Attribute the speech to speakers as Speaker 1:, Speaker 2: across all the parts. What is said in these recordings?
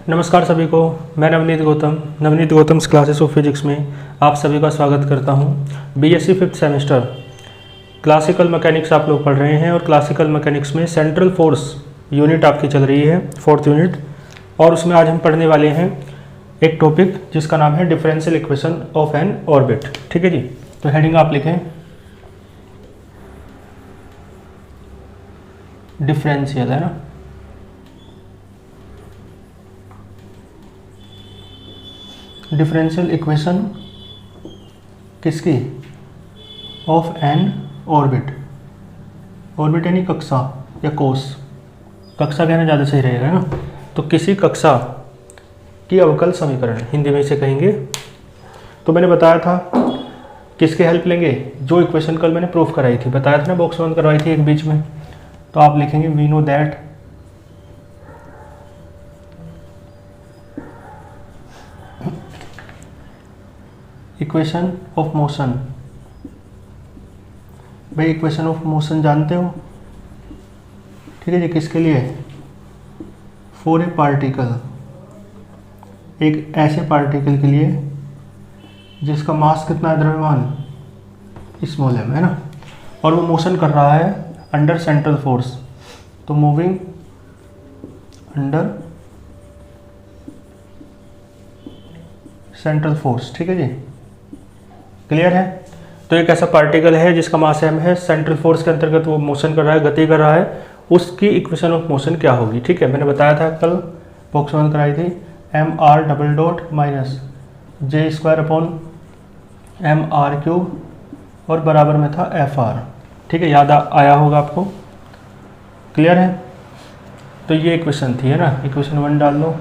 Speaker 1: नमस्कार सभी को। मैं Navneet Gautam classes of physics में आप सभी का स्वागत करता हूं। BSc 5th semester classical mechanics आप लोग पढ़ रहे हैं और क्लासिकल मैकेनिक्स में सेंट्रल फोर्स यूनिट आपकी चल रही है 4th यूनिट, और उसमें आज हम पढ़ने वाले हैं एक टॉपिक जिसका नाम है differential equation of N orbit. ठीक है जी, तो हेडिंग आप लिखें डिफरेंशियल, है ना। डिफरेंशियल इक्वेशन किसकी? Of N orbit. ऑर्बिट यानी कक्षा या कोस, कक्षा कहना ज़्यादा सही रहेगा ना। तो किसी कक्षा की अवकल समीकरण हिंदी में इसे कहेंगे। तो मैंने बताया था किसके हेल्प लेंगे, जो इक्वेशन कल मैंने प्रूफ कराई थी, बताया था ना, बॉक्स वन करवाई थी एक बीच में। तो आप लिखेंगे we know that equation of motion. भाई इक्वेशन ऑफ मोशन जानते हो, ठीक है जी। किसके लिए? फॉर ए पार्टिकल, एक ऐसे पार्टिकल के लिए जिसका मास कितना है, द्रव्यमान स्मॉल m, है ना, और वो मोशन कर रहा है अंडर सेंट्रल फोर्स। तो मूविंग अंडर सेंट्रल फोर्स, ठीक है जी, क्लियर है। तो एक ऐसा पार्टिकल है जिसका मास m है, सेंट्रल फोर्स के अंतर्गत वो मोशन कर रहा है, गति कर रहा है, उसकी इक्वेशन ऑफ मोशन क्या होगी? ठीक है, मैंने बताया था कल, बॉक्स वन कराई थी, m r double dot minus j square upon M r cube, और बराबर में था एफ आर। ठीक है, याद आया होगा आपको, क्लियर है। तो ये इक्वेशन थी, है ना। इक्वेशन वन डाल लो,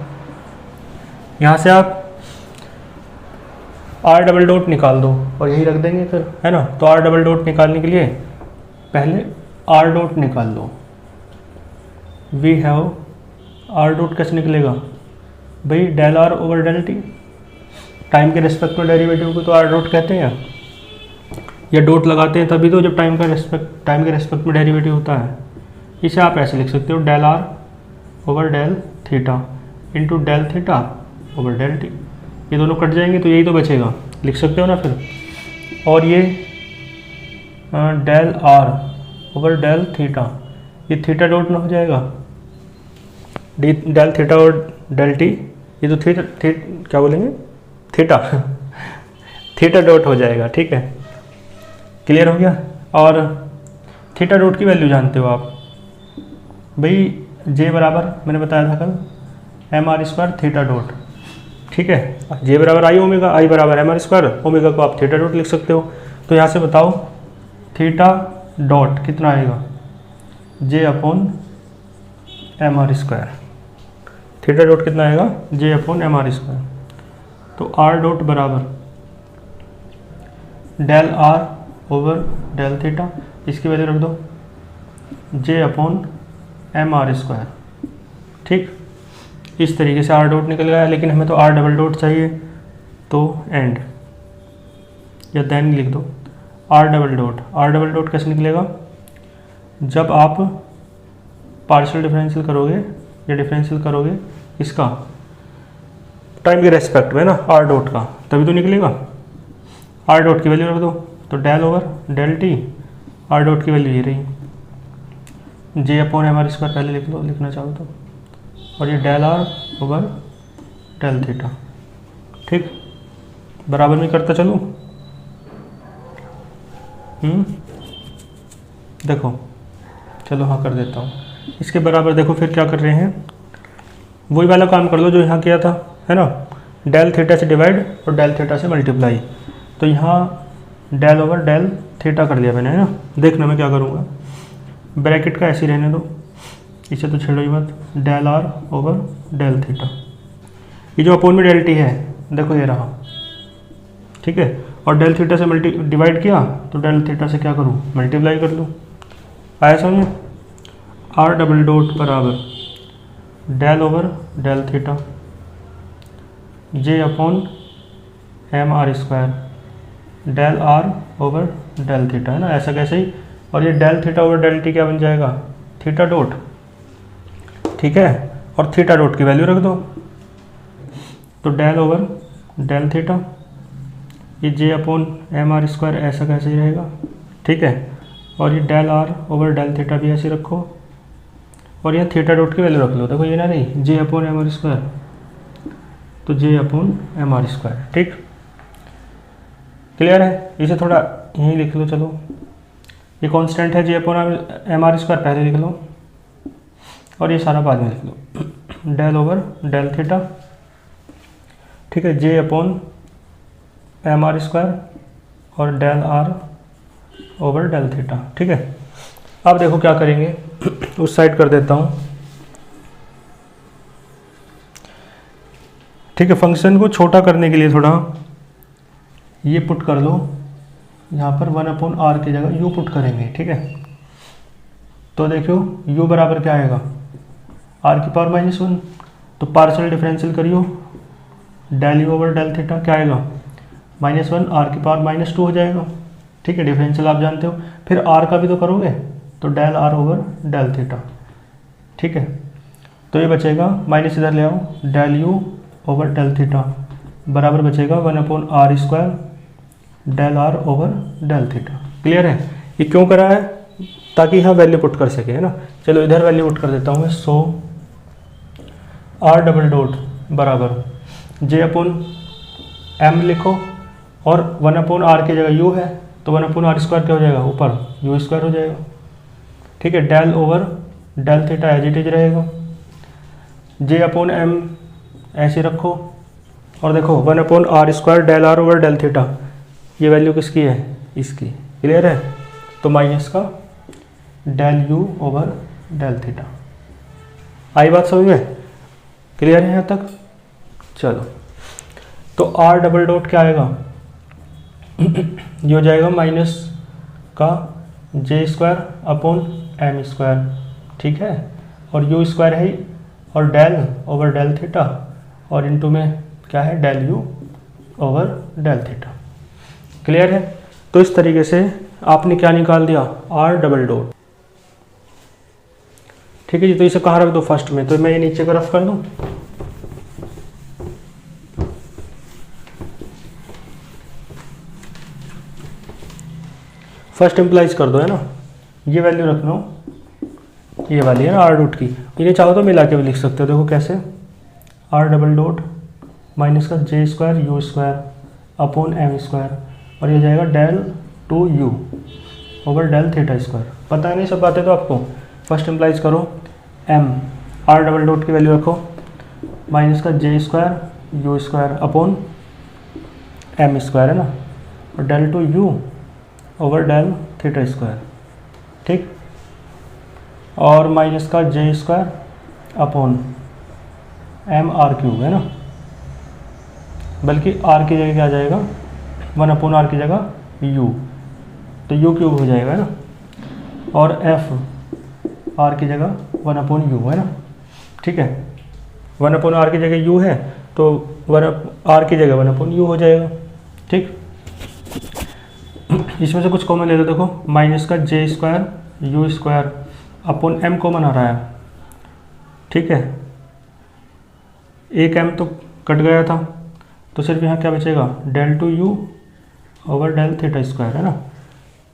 Speaker 1: यहाँ से आप आर डबल डॉट निकाल दो और यही रख देंगे फिर, है ना। तो आर डबल डॉट निकालने के लिए पहले आर डॉट निकाल लो। वी हैव आर डॉट कैसे निकलेगा भाई? Del are over del t, time के रेस्पेक्ट में डेरिवेटिव को तो आर डॉट कहते हैं, या डॉट लगाते हैं तभी तो जब टाइम के रेस्पेक्ट में डेरिवेटिव होता है। इसे आप ऐसे लिख सकते हो, del are over del theta into del theta over del t. ये दोनों कट जाएंगे तो यही तो बचेगा, लिख सकते हो ना फिर। और ये del are over del theta, ये थीटा डॉट ना हो जाएगा, डेल थीटा और डेल टी, ये तो क्या बोलेंगे, थीटा थीटा डॉट हो जाएगा। ठीक है, क्लियर हो गया। और थीटा डॉट की वैल्यू जानते हो आप भाई, जे बराबर मैंने बताया था कल m are square theta dot. ठीक है, जे बराबर आई ओमेगा, आई बराबर एम आर स्क्वायर, ओमेगा को आप थीटा डॉट लिख सकते हो। तो यहाँ से बताओ थीटा डॉट कितना आएगा? J upon M R square. Theta dot कितना आएगा? J upon M R square. तो आर डॉट बराबर del are over del theta, इसकी वैल्यू रख दो j upon M R square. ठीक, इस तरीके से आर डॉट निकल गया, लेकिन हमें तो आर डबल डॉट चाहिए, तो एंड या देन लिख दो r double dot. R double dot कैसे निकलेगा? जब आप पार्शियल डिफरेंशियल करोगे या डिफरेंशियल करोगे इसका टाइम के रेस्पेक्ट में ना, आर डॉट का, तभी तो निकलेगा। आर डॉट की वैल्यू रख दो, तो del over del t, r dot की वैल्यू ये रही, जे अपॉन एम आर स्क्वायर पहले लिख लो, लिखना चाहो तो, और ये del are over del theta. ठीक, बराबर में करता चलूँ। देखो, चलो हाँ कर देता हूँ। इसके बराबर देखो फिर क्या कर रहे हैं, वही वाला काम कर लो जो यहाँ किया था, है ना। डेल थीटा से डिवाइड और डेल थीटा से मल्टीप्लाई। तो यहाँ डेल ओवर डेल थीटा कर लिया मैंने, है ना। देखना मैं क्या करूँगा, ब्रैकेट का ऐसे रहने दो, इसे तो छेड़ो ही मत। Del are over del theta, ये जो अपोन में डेल टी है देखो ये रहा, ठीक है। और डेल थीटा से डिवाइड किया तो डेल थीटा से क्या करूँ, मल्टीप्लाई कर लूँ। आया समझ? आर डबल डॉट बराबर del over del theta j upon M R square del are over del theta, है ना, ऐसा कैसे ही। और ये del theta over del t क्या बन जाएगा, थीटा डॉट, ठीक है। और थीटा डॉट की वैल्यू रख दो, तो डेल ओवर डेल थीटा, ये j upon M R square ऐसा कैसे ही रहेगा, ठीक है। और ये del are over del theta भी ऐसे रखो, और यहाँ थीटा डॉट की वैल्यू रख लो। देखो ये ना रही जे अपॉन एम आर स्क्वायर, तो J upon M R square, ठीक। क्लियर है। इसे थोड़ा यहीं लिख लो। चलो ये कांस्टेंट है J upon M R square, पहले लिख लो, और ये सारा बाद में लिख लो। डेल ओवर डेल थीटा, ठीक है, J upon M R square और del are over del theta, ठीक है। अब देखो क्या करेंगे, उस साइड कर देता हूँ, ठीक है। फंक्शन को छोटा करने के लिए थोड़ा ये पुट कर लो, यहाँ पर 1/r की जगह u पुट करेंगे, ठीक है। तो देखो u बराबर क्या आएगा, r⁻⁻1, तो पार्शियल डिफरेंशियल करियो, del u over del theta क्या आएगा, -1 r⁻2 हो जाएगा, ठीक है। डिफरेंशियल आप जानते हो। फिर r का भी तो करोगे, तो del r over del theta, ठीक है। तो ये बचेगा, माइनस इधर ले आओ, del u over del theta बराबर बचेगा 1/r square del are over del theta. Clear है। ये क्यों करा है, ताकि यहाँ वैल्यू पुट कर सके, है ना। चलो इधर वैल्यू पुट कर देता हूँ मैं। सो r डबल डॉट बराबर जे अपॉन एम लिखो, और 1/r की जगह u है, तो 1/r स्क्वायर क्या हो जाएगा, ऊपर u स्क्वायर हो जाएगा, ठीक है। Del over del theta as it is रहेगा, जे अपॉन एम ऐसे रखो, और देखो 1/r square del are over del theta, ये वैल्यू किसकी है, इसकी। क्लियर है। तो माइनस का del u over del theta. आई बात समझ में, क्लियर है यहाँ तक। चलो तो r डबल डॉट क्या आएगा, ये हो जाएगा माइनस का जे स्क्वायर अपॉन एम स्क्वायर, ठीक है। और u स्क्वायर है, और डेल ओवर डेल थीटा, और इनटू में क्या है, del u over del theta. Clear है। तो इस तरीके से आपने क्या निकाल दिया, r डबल डॉट, ठीक है जी। तो इसे कहाँ रख दो, फर्स्ट में, तो मैं ये नीचे का रफ कर दूं। फर्स्ट इम्प्लाइज कर दो, है ना। ये वैल्यू रखना, ये वाली है ना r डॉट की। इन्हें चाहो तो मिला के भी लिख सकते हो, देखो कैसे, r डबल डॉट माइनस का जे square u square upon m square, और ये जाएगा del two u over del theta square. पता है नहीं सब बातें तो आपको। फर्स्ट इम्प्लाइज करो, m r डबल डॉट की वैल्यू रखो, माइनस का जे square u square upon m square, है ना, और del two u over del theta square, ठीक। और माइनस का जे square upon M r cube, है ना, बल्कि r की जगह क्या आ जाएगा, 1/r की जगह u, तो u क्यूब हो जाएगा, है ना। और f r की जगह 1/u, है ना, ठीक है। 1/r की जगह u है, तो 1r की जगह 1/u हो जाएगा, ठीक। इसमें से कुछ कॉमन ले लो, देखो माइनस का जे square u square upon m common आ रहा है, ठीक है। एक m तो कट गया था, तो सिर्फ यहाँ क्या बचेगा, del two u over del theta square, है ना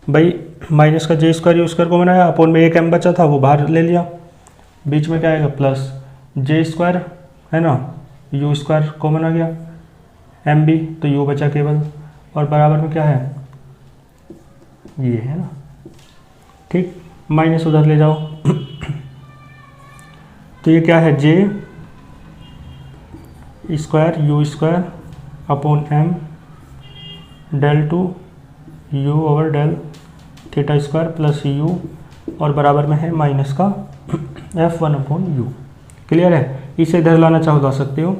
Speaker 1: भाई। माइनस का जे स्क्वायर u स्क्वायर कॉमन आया, अपॉन में एक m बचा था वो बाहर ले लिया, बीच में क्या आएगा, प्लस जे स्क्वायर, है ना, u स्क्वायर कॉमन आ गया, m भी, तो u बचा केवल, और बराबर में क्या है, ये है ना, ठीक। माइनस उधर ले जाओ, तो ये क्या है, j square u square upon m del two u over del theta square plus u, और बराबर में है माइनस का f1/u। क्लियर है। इसे इधर लाना चाहो ला सकते हो,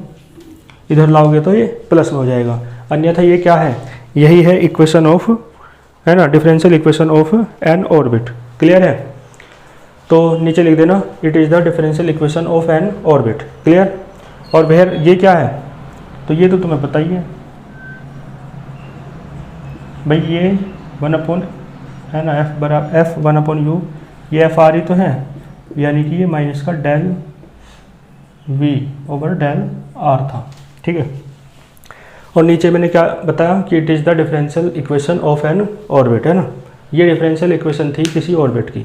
Speaker 1: इधर लाओगे तो ये प्लस में हो जाएगा, अन्यथा ये क्या है, यही है इक्वेशन ऑफ, है ना, differential equation of N orbit. Clear है। तो नीचे लिख देना, it is the differential equation of N orbit. Clear. और फिर ये क्या है, तो ये तो तुम्हें पता ही है भाई, ये 1/, है ना, f बराबर f1/u, ये f आ रही तो है, यानी कि ये माइनस का डेल v ओवर डेल r था, ठीक। ठीक है। और नीचे मैंने क्या बताया कि it is the differential equation of N orbit, है ना, ये डिफरेंशियल इक्वेशन थी किसी ऑर्बिट की।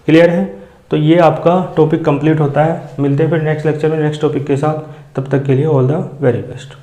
Speaker 1: क्लियर है। तो ये आपका टॉपिक कंप्लीट होता है। मिलते हैं फिर नेक्स्ट लेक्चर में नेक्स्ट टॉपिक के साथ। तब तक के लिए ऑल द वेरी बेस्ट।